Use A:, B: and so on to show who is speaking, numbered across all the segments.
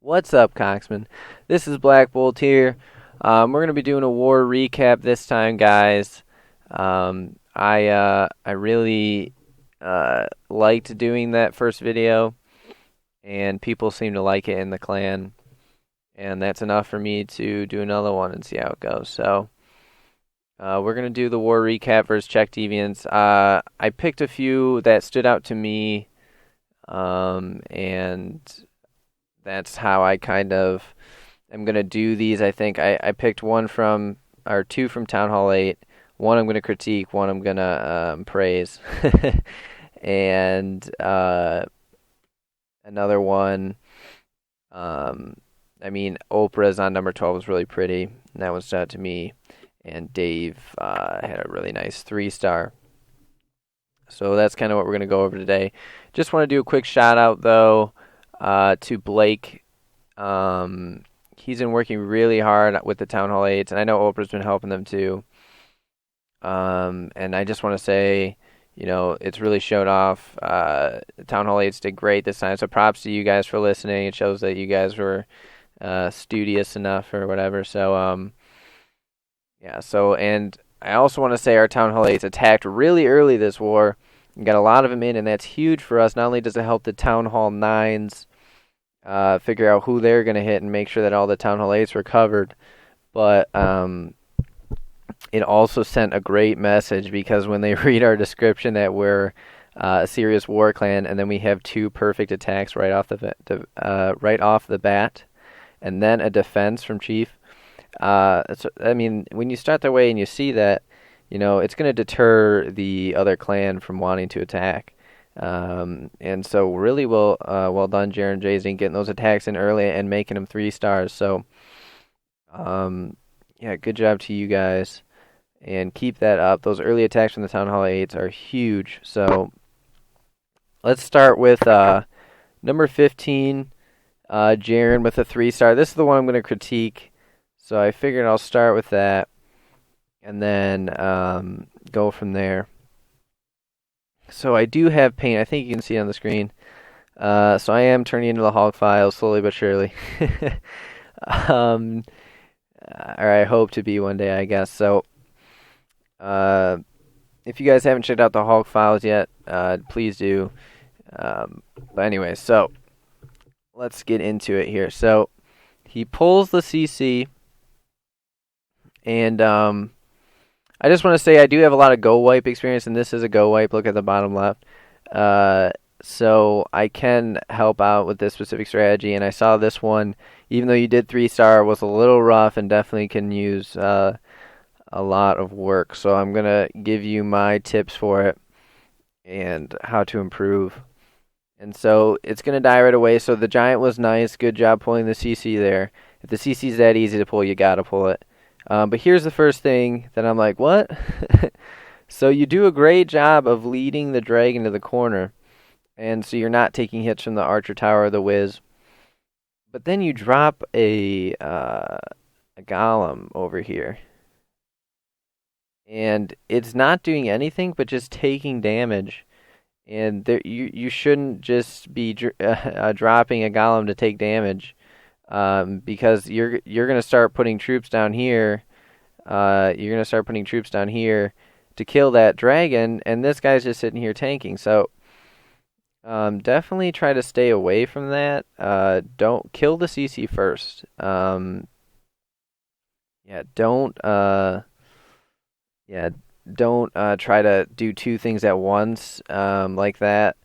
A: What's up, Cocsmen? This is Black Bolt here. We're going to be doing a war recap this time, guys. I really liked doing that first video, and people seem to like it in the clan, and that's enough for me to do another one and see how it goes. So we're going to do the war recap versus Czech Deviants. I picked a few that stood out to me, and that's how I kind of am going to do these. I think I picked two from Town Hall 8. One I'm going to critique, one I'm going to praise. And another one, Oprah's on number 12 was really pretty. And that one stood out to me. And Dave had a really nice 3-star. So that's kind of what we're going to go over today. Just want to do a quick shout out, though, to Blake. He's been working really hard with the Town Hall 8s, and I know Oprah's been helping them too. And I just want to say, it's really showed off. Town Hall 8s did great this time, so props to you guys for listening. It shows that you guys were studious enough or whatever. So, and I also want to say our Town Hall 8s attacked really early this war. We got a lot of them in, and that's huge for us. Not only does it help the Town Hall 9s figure out who they're going to hit and make sure that all the Town Hall 8s were covered, but it also sent a great message, because when they read our description that we're a serious war clan, and then we have 2 perfect attacks right off the bat, and then a defense from Chief. When you start that way and you see that, it's going to deter the other clan from wanting to attack. And so really well done, Jaron Jay-Z, getting those attacks in early and making them 3 stars. So, good job to you guys, and keep that up. Those early attacks from the Town Hall 8s are huge. So let's start with number 15, Jaron with a 3-star. This is the one I'm going to critique. So I figured I'll start with that, and then go from there. So I do have paint. I think you can see it on the screen. So I am turning into the Hulk files slowly but surely. Or I hope to be one day, I guess. So if you guys haven't checked out the Hulk files yet, please do. But anyway, so let's get into it here. So he pulls the CC, and I just want to say I do have a lot of go wipe experience, and this is a go wipe. Look at the bottom left. So I can help out with this specific strategy, and I saw this one, even though you did 3-star, was a little rough and definitely can use a lot of work. So I'm going to give you my tips for it and how to improve. And so it's going to die right away. So the giant was nice. Good job pulling the CC there. If the CC is that easy to pull, you got to pull it. But here's the first thing that I'm like, what? So you do a great job of leading the dragon to the corner, and so you're not taking hits from the archer tower or the whiz. But then you drop a golem over here, and it's not doing anything but just taking damage. And you shouldn't just be dropping a golem to take damage. Because you're going to start putting troops down here. You're going to start putting troops down here to kill that dragon, and this guy's just sitting here tanking. So definitely try to stay away from that. Don't kill the CC first. Don't try to do 2 things at once like that,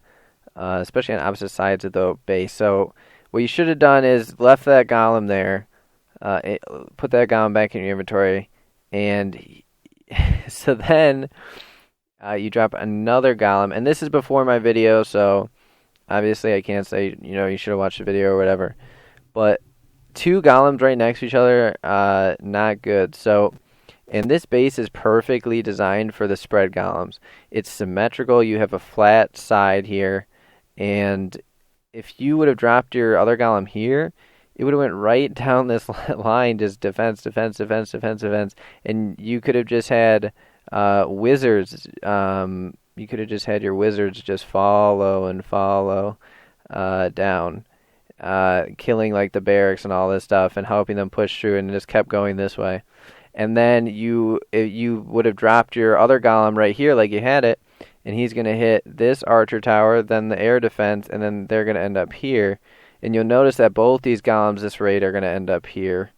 A: especially on opposite sides of the base. So what you should have done is left that golem there, put that golem back in your inventory, and so then you drop another golem. And this is before my video, so obviously I can't say, you should have watched the video or whatever. But 2 golems right next to each other, not good. So, and this base is perfectly designed for the spread golems. It's symmetrical. You have a flat side here, and if you would have dropped your other golem here, it would have went right down this line, just defense, defense, defense, defense, defense, and you could have just had wizards. You could have just had your wizards just follow and follow down. killing like the barracks and all this stuff and helping them push through, and just kept going this way. And then you would have dropped your other golem right here like you had it, and he's going to hit this archer tower, then the air defense, and then they're going to end up here. And you'll notice that both these golems this raid are going to end up here.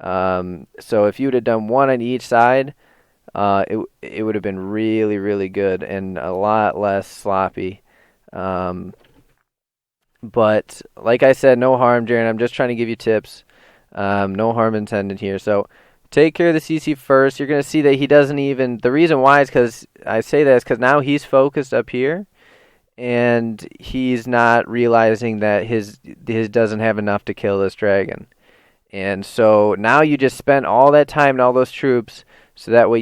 A: So if you would have done one on each side, it would have been really, really good and a lot less sloppy. But like I said, no harm, Jaron. I'm just trying to give you tips. No harm intended here. So take care of the CC first. You're going to see that he doesn't even... The reason why is because... I say that is because now he's focused up here, and he's not realizing that his doesn't have enough to kill this dragon. And so now you just spent all that time and all those troops, so that way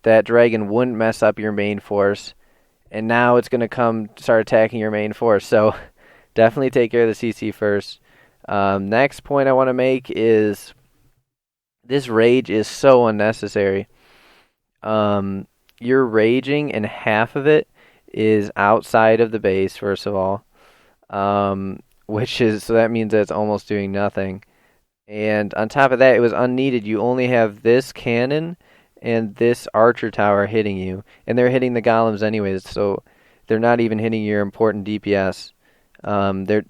A: that dragon wouldn't mess up your main force. And now it's going to start attacking your main force. So definitely take care of the CC first. Next point I want to make is this rage is so unnecessary. You're raging, and half of it is outside of the base, first of all. So that means that it's almost doing nothing. And on top of that, it was unneeded. You only have this cannon and this archer tower hitting you. And they're hitting the golems anyways, so they're not even hitting your important DPS. The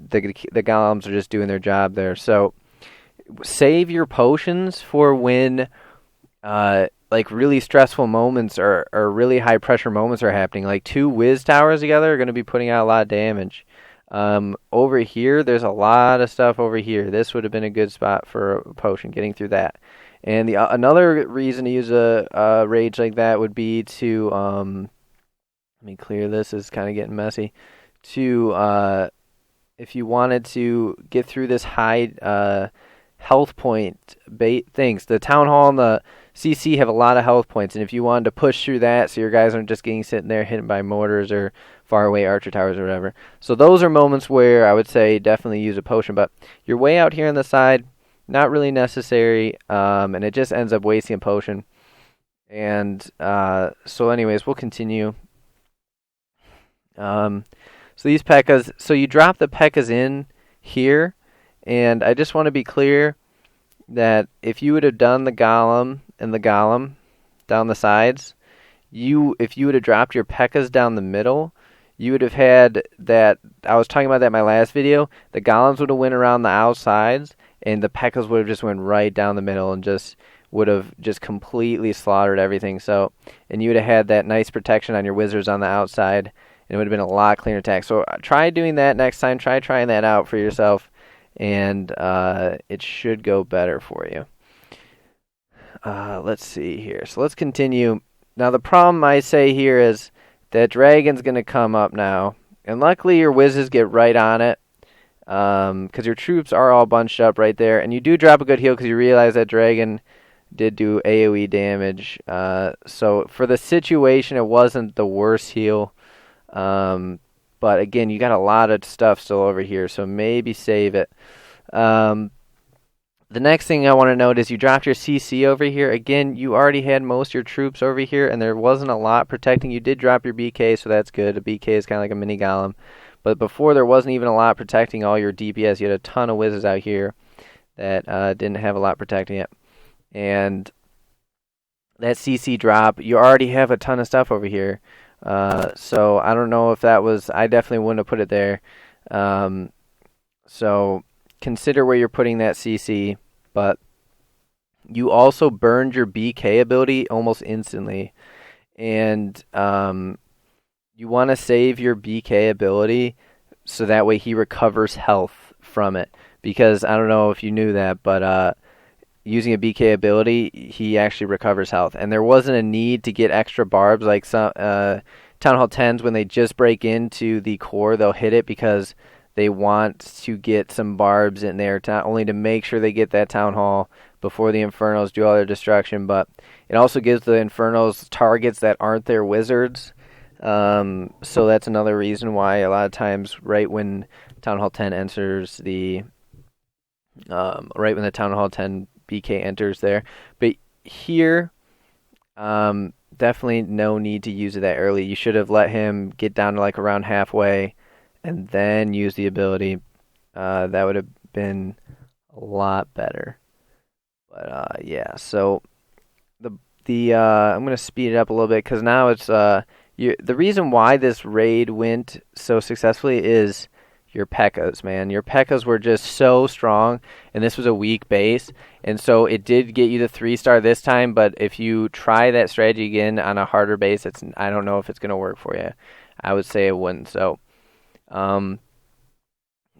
A: golems are just doing their job there. So save your potions for when like really stressful moments or really high pressure moments are happening. Like 2 whiz towers together are going to be putting out a lot of damage. Over here, there's a lot of stuff over here. This would have been a good spot for a potion, getting through that. And another reason to use a rage like that would be to, let me clear this, it's kind of getting messy, if you wanted to get through this high health point things. The Town Hall and the CC have a lot of health points, and if you wanted to push through that so your guys aren't just sitting there hit by mortars or far away archer towers or whatever. So those are moments where I would say definitely use a potion, but you're way out here on the side, not really necessary, and it just ends up wasting a potion. And so anyways, we'll continue. So these P.E.K.K.A.s, so you drop the P.E.K.K.A.s in here, and I just want to be clear that if you would have done the golem and the golem down the sides, if you would have dropped your P.E.K.K.A.s down the middle, you would have had that. I was talking about that in my last video. The golems would have went around the outsides, and the P.E.K.K.A.s would have just went right down the middle and would have completely slaughtered everything. So, and you would have had that nice protection on your wizards on the outside, and it would have been a lot cleaner attack. So try doing that next time. Try trying that out for yourself, and it should go better for you. Let's see here. So let's continue. Now the problem I say here is that dragon's going to come up now, and luckily your wizards get right on it, because your troops are all bunched up right there, and you do drop a good heal because you realize that dragon did do AoE damage. So for the situation, it wasn't the worst heal. But again, you got a lot of stuff still over here, so maybe save it. The next thing I want to note is you dropped your CC over here. Again, you already had most of your troops over here, and there wasn't a lot protecting. You did drop your BK, so that's good. A BK is kind of like a mini golem. But before, there wasn't even a lot protecting all your DPS. You had a ton of wizards out here that didn't have a lot protecting it. And that CC drop, you already have a ton of stuff over here. So I don't know if that was... I definitely wouldn't have put it there. So consider where you're putting that CC. But you also burned your BK ability almost instantly. And you want to save your BK ability so that way he recovers health from it. Because I don't know if you knew that, but using a BK ability, he actually recovers health. And there wasn't a need to get extra barbs like some Town Hall 10s. When they just break into the core, they'll hit it because they want to get some barbs in there, not only to make sure they get that Town Hall before the Infernos do all their destruction, but it also gives the Infernos targets that aren't their wizards. So that's another reason why a lot of times right when Town Hall 10 enters the... right when the Town Hall 10 BK enters there. But here, definitely no need to use it that early. You should have let him get down to like around halfway and then use the ability. that would have been a lot better. But yeah, so the I'm gonna speed it up a little bit because now it's the reason why this raid went so successfully is your P.E.K.K.A.s, man. Your P.E.K.K.A.s were just so strong, and this was a weak base, and so it did get you the 3-star this time. But if you try that strategy again on a harder base, I don't know if it's gonna work for you. I would say it wouldn't. So,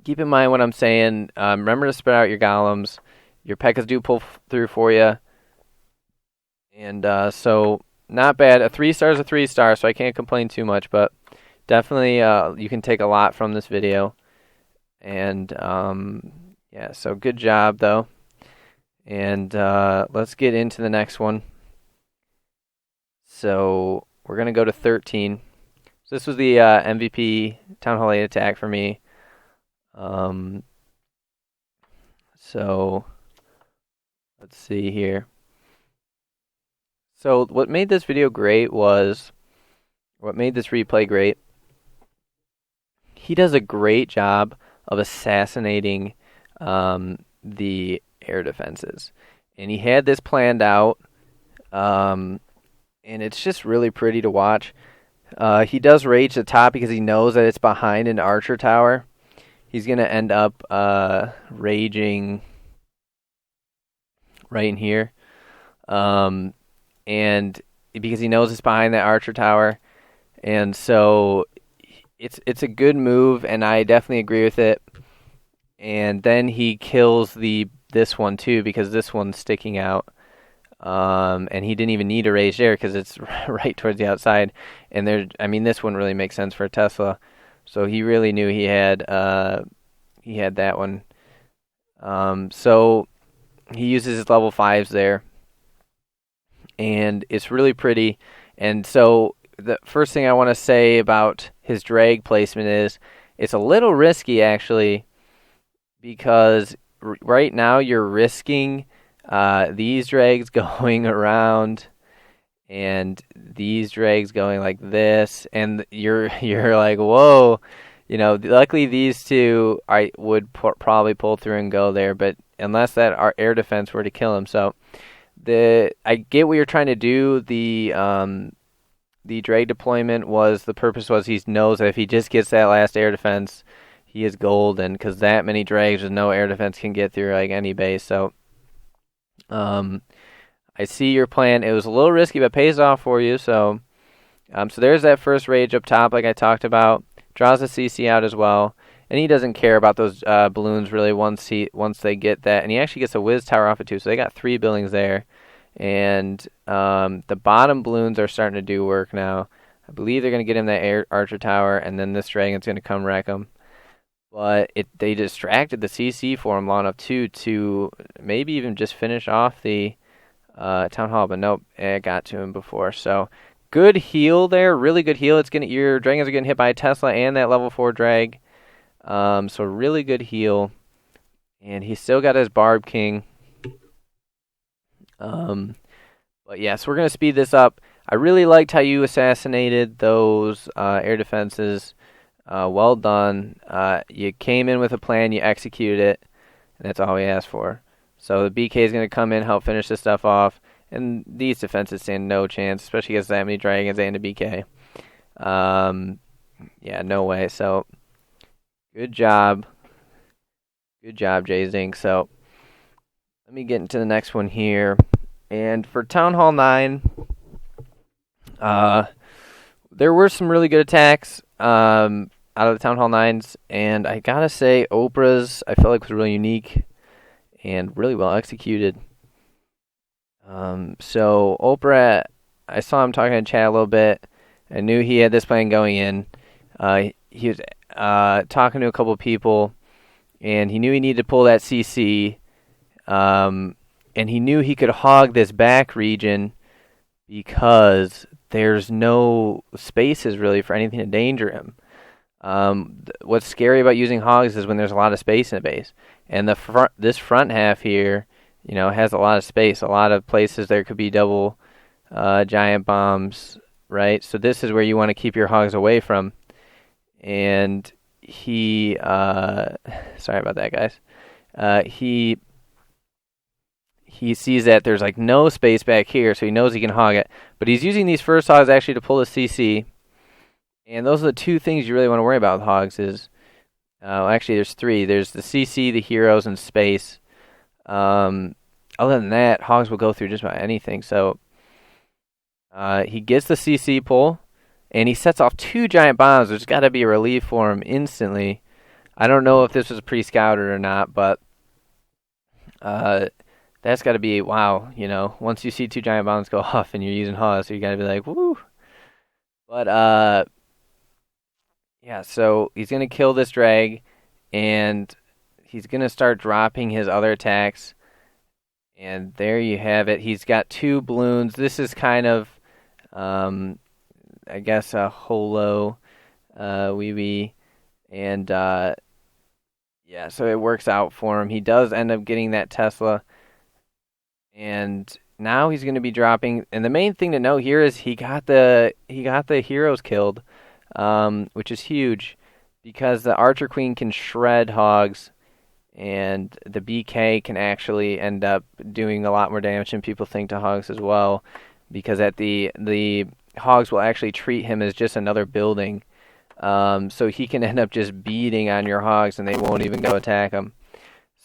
A: keep in mind what I'm saying. Remember to spread out your golems. Your P.E.K.K.A.s do pull through for you. And so, not bad. A 3-star is a 3-star, so I can't complain too much. But definitely, you can take a lot from this video. And yeah, so good job, though. And let's get into the next one. So, we're going to go to 13. So this was the MVP Town Hall 8 attack for me. So, let's see here. So what made this video great was, what made this replay great, he does a great job of assassinating the air defenses. And he had this planned out, and it's just really pretty to watch. He does rage the top because he knows that it's behind an archer tower. He's going to end up raging right in here. And because he knows it's behind that archer tower. And so it's a good move, and I definitely agree with it. And then he kills this one too, because this one's sticking out. And he didn't even need a rage there because it's right towards the outside. And this wouldn't really make sense for a Tesla. So he really knew he had that one. So he uses his level 5s there. And it's really pretty. And so the first thing I want to say about his drag placement is it's a little risky, actually, because right now you're risking these drags going around and these drags going like this, and you're like, whoa, luckily these two would probably pull through and go there, but unless that our air defense were to kill him. So I get what you're trying to do. The drag deployment the purpose was he knows that if he just gets that last air defense, he is golden, because that many drags with no air defense can get through like any base. So I see your plan. It was a little risky, but pays off for you. So so there's that first rage up top, like I talked about. Draws a CC out as well, and he doesn't care about those balloons really once they get that. And he actually gets a whiz tower off it too. So they got 3 buildings there. And the bottom balloons are starting to do work now. I believe they're going to get him that archer tower, and then this dragon's going to come wreck him. But they distracted the CC for him long enough to maybe even just finish off the town hall. But nope, it got to him before. So good heal there, really good heal. Your dragons are getting hit by a Tesla and that level 4 drag. So really good heal, and he's still got his Barb King. But yeah, so we're going to speed this up. I really liked how you assassinated those air defenses. Well done. You came in with a plan, you executed it, and that's all we asked for. So the BK is going to come in, help finish this stuff off, and these defenses stand no chance, especially against that many dragons and a BK. Yeah, no way. So good job. Good job, J-Zink. So let me get into the next one here. And for Town Hall 9, there were some really good attacks out of the Town Hall 9s. And I gotta say, Oprah's, I felt like was really unique and really well executed. So Oprah, I saw him talking in chat a little bit. I knew he had this plan going in. He was talking to a couple of people, and he knew he needed to pull that CC. And he knew he could hog this back region because there's no spaces really for anything to danger him. What's scary about using hogs is when there's a lot of space in a base. And this front half here, has a lot of space, a lot of places there could be double giant bombs, right? So this is where you want to keep your hogs away from. And he sorry about that, guys. He sees that there's like no space back here, so he knows he can hog it. But he's using these first hogs actually to pull the CC. And those are the two things you really want to worry about with hogs is, actually there's three. There's the CC, the heroes, and space. Other than that, hogs will go through just about anything. So he gets the CC pull, and he sets off two giant bombs, which has got to be a relief for him instantly. I don't know if this was pre-scouted or not, but that's got to be, wow, once you see two giant bombs go off and you're using hogs, so you got to be like, woo. But, yeah, so he's going to kill this drag, and he's going to start dropping his other attacks. And there you have it. He's got two balloons. This is kind of, I guess, a holo, wee. And, yeah, so it works out for him. He does end up getting that Tesla. And now he's going to be dropping. And the main thing to note here is he got the heroes killed, which is huge because the Archer Queen can shred hogs, and the BK can actually end up doing a lot more damage than people think to hogs as well, because the hogs will actually treat him as just another building. So he can end up just beating on your hogs, and they won't even go attack him.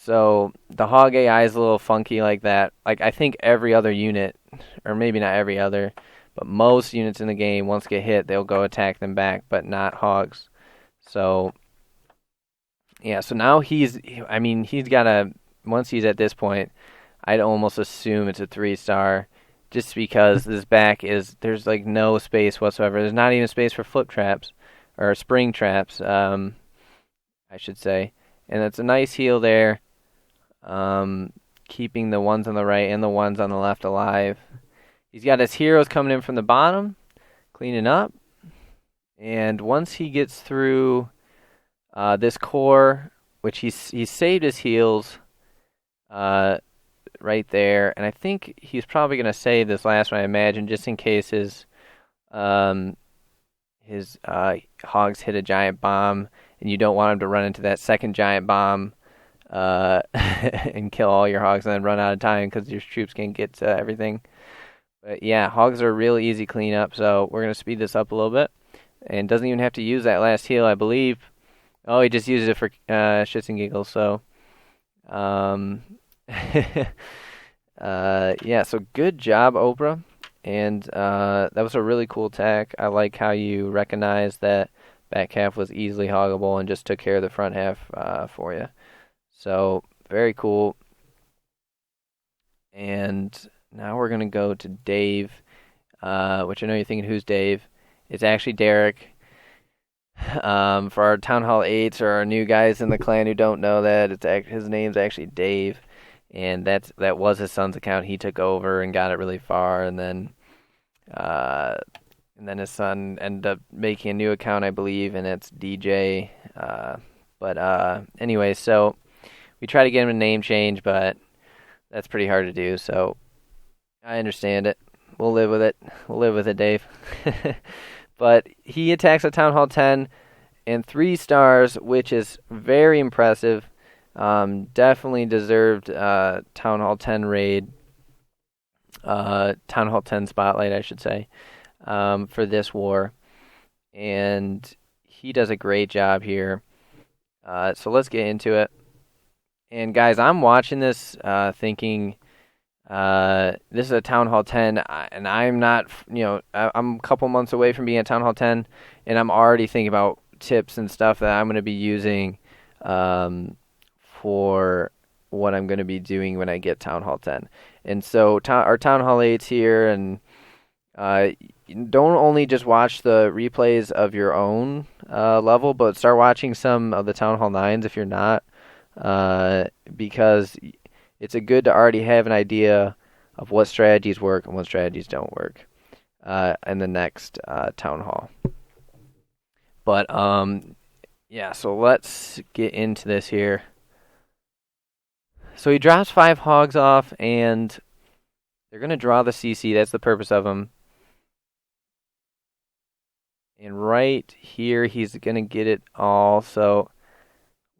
A: So the hog AI is a little funky like that. Like, I think every other unit, or maybe not every other, but most units in the game, once get hit, they'll go attack them back, but not hogs. So, yeah, so now he's got once he's at this point, I'd almost assume it's a 3-star, just because this back there's like no space whatsoever. There's not even space for flip traps, or spring traps, I should say. And it's a nice heal there, keeping the ones on the right and the ones on the left alive. He's got his heroes coming in from the bottom, cleaning up. And once he gets through this core, which he's saved his heals right there. And I think he's probably going to save this last one, I imagine, just in case his hogs hit a giant bomb, and you don't want him to run into that second giant bomb and kill all your hogs and then run out of time because your troops can't get to everything. But yeah, hogs are really easy cleanup, so we're going to speed this up a little bit. And doesn't even have to use that last heal, I believe. Oh, he just uses it for shits and giggles, so... yeah, so good job, Oprah. And that was a really cool attack. I like how you recognized that back half was easily hoggable and just took care of the front half for you. So, very cool. And now we're going to go to Dave, which I know you're thinking, who's Dave? It's actually Derek. For our Town Hall 8s or our new guys in the clan who don't know that, his name's actually Dave. And that was his son's account. He took over and got it really far, and then his son ended up making a new account, I believe, and it's DJ. But anyway, so we tried to get him a name change, but that's pretty hard to do. So I understand it. We'll live with it. We'll live with it, Dave. But he attacks a Town Hall 10 and 3 stars, which is very impressive. Definitely deserved Town Hall 10 raid, Town Hall 10 spotlight, I should say, for this war. And he does a great job here. So let's get into it. And guys, I'm watching this thinking this is a Town Hall 10, and I'm not, I'm a couple months away from being at Town Hall 10, and I'm already thinking about tips and stuff that I'm going to be using for what I'm going to be doing when I get Town Hall 10. And so our Town Hall 8's here, and don't only just watch the replays of your own level, but start watching some of the Town Hall 9s if you're not, because it's good to already have an idea of what strategies work and what strategies don't work in the next Town Hall. But, yeah, so let's get into this here. So he drops 5 hogs off, and they're going to draw the CC. That's the purpose of them. And right here, he's going to get it all. So,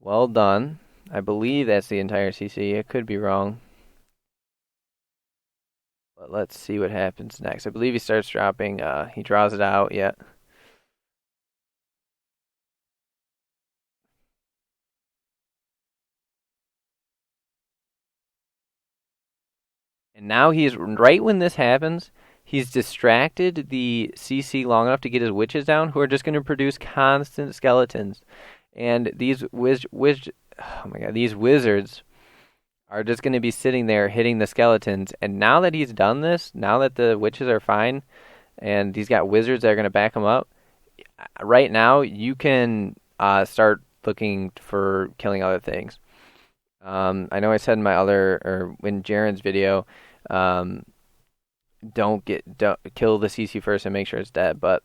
A: well done. I believe that's the entire CC. I could be wrong. But let's see what happens next. I believe he starts dropping. He draws it out. Yeah. And now he's right when this happens, he's distracted the CC long enough to get his witches down, who are just going to produce constant skeletons. And these these wizards are just going to be sitting there hitting the skeletons. And now that he's done this, now that the witches are fine, and he's got wizards that are going to back him up, right now you can start looking for killing other things. I know I said in in Jaron's video, don't kill the CC first and make sure it's dead. But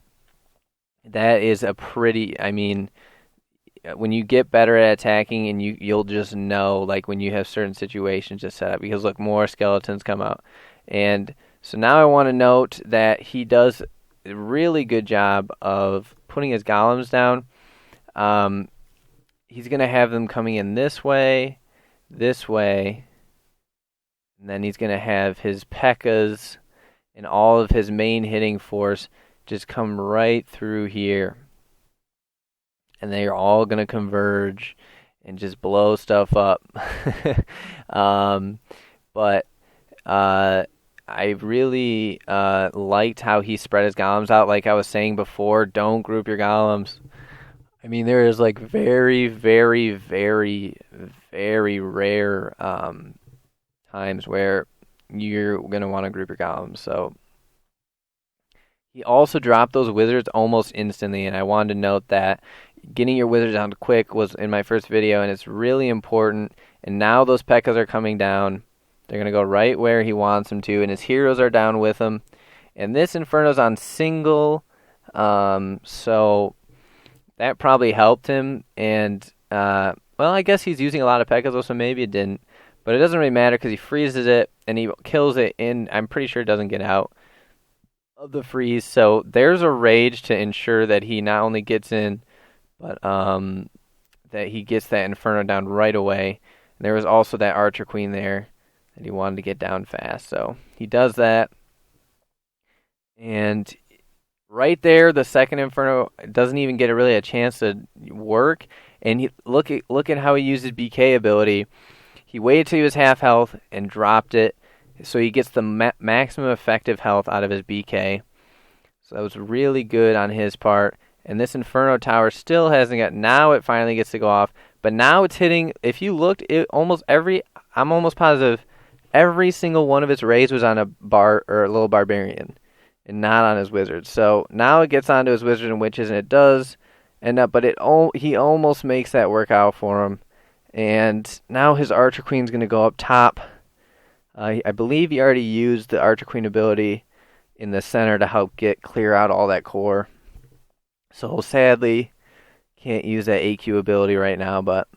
A: that is a pretty. I mean, when you get better at attacking, and you'll just know, like when you have certain situations to set up. Because look, more skeletons come out, and so now I want to note that he does a really good job of putting his golems down. He's gonna have them coming in this way. And then he's going to have his P.E.K.K.A.s and all of his main hitting force just come right through here. And they are all going to converge and just blow stuff up. But I really liked how he spread his golems out. Like I was saying before, don't group your golems. I mean, there is like very, very, very, very rare times where you're going to want to group your golems. So he also dropped those wizards almost instantly, and I wanted to note that getting your wizards down quick was in my first video, and it's really important. And now those P.E.K.K.A.s are coming down. They're going to go right where he wants them to, and his heroes are down with him. And this Inferno's on single, so that probably helped him, and, well, I guess he's using a lot of P.E.K.K.A.s, so maybe it didn't. But it doesn't really matter because he freezes it, and he kills it in, I'm pretty sure it doesn't get out of the freeze. So there's a rage to ensure that he not only gets in, but that he gets that Inferno down right away. And there was also that Archer Queen there that he wanted to get down fast. So he does that. And right there, the second Inferno doesn't even get really a chance to work. And look at how he uses BK ability. He waited till he was half health and dropped it, so he gets the maximum effective health out of his BK. So that was really good on his part. And this Inferno Tower still hasn't got. Now it finally gets to go off, but now it's hitting. If you looked, I'm almost positive every single one of its rays was on a little barbarian, and not on his wizard. So now it gets onto his wizard and witches, and it does end up, but he almost makes that work out for him. And now his Archer Queen's going to go up top. I believe he already used the Archer Queen ability in the center to help clear out all that core. So sadly, can't use that AQ ability right now, but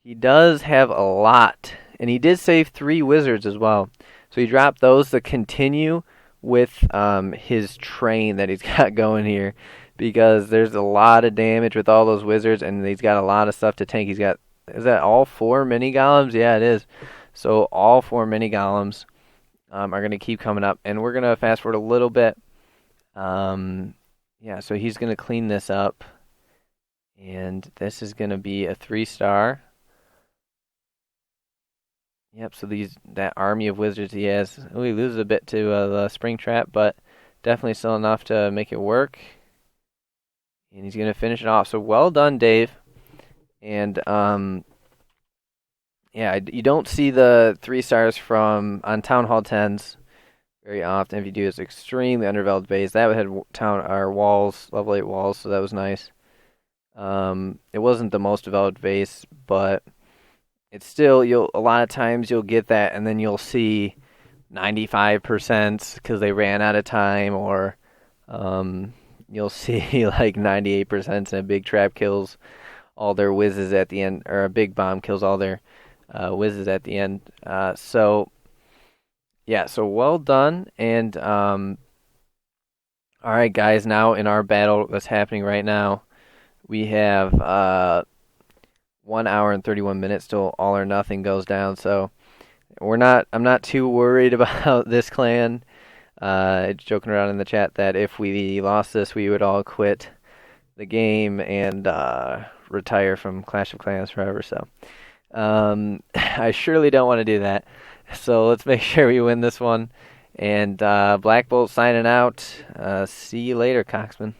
A: he does have a lot. And he did save 3 wizards as well. So he dropped those to continue with his train that he's got going here, because there's a lot of damage with all those wizards, and he's got a lot of stuff to tank. He's got, is that all 4 mini golems? Yeah, it is. So all 4 mini golems are going to keep coming up, and we're going to fast forward a little bit. Yeah, so he's going to clean this up, and this is going to be a 3-star. Yep, so that army of wizards he has. Oh, he loses a bit to the spring trap, but definitely still enough to make it work. And he's going to finish it off. So well done, Dave. And yeah, you don't see the 3 stars on Town Hall 10s very often. If you do, it's extremely underdeveloped base. That had walls, level 8 walls, so that was nice. It wasn't the most developed base, but it's still, a lot of times you'll get that, and then you'll see 95% because they ran out of time, or you'll see like 98% and a big trap kills all their whizzes at the end, or a big bomb kills all their whizzes at the end. So yeah, so well done, and All right, guys. Now in our battle that's happening right now, we have 1 hour and 31 minutes till All or Nothing goes down. So I'm not too worried about this clan. Joking around in the chat that if we lost this, we would all quit the game and retire from Clash of Clans forever. So I surely don't want to do that. So let's make sure we win this one. And Black Bolt signing out. See you later, Cocsmen.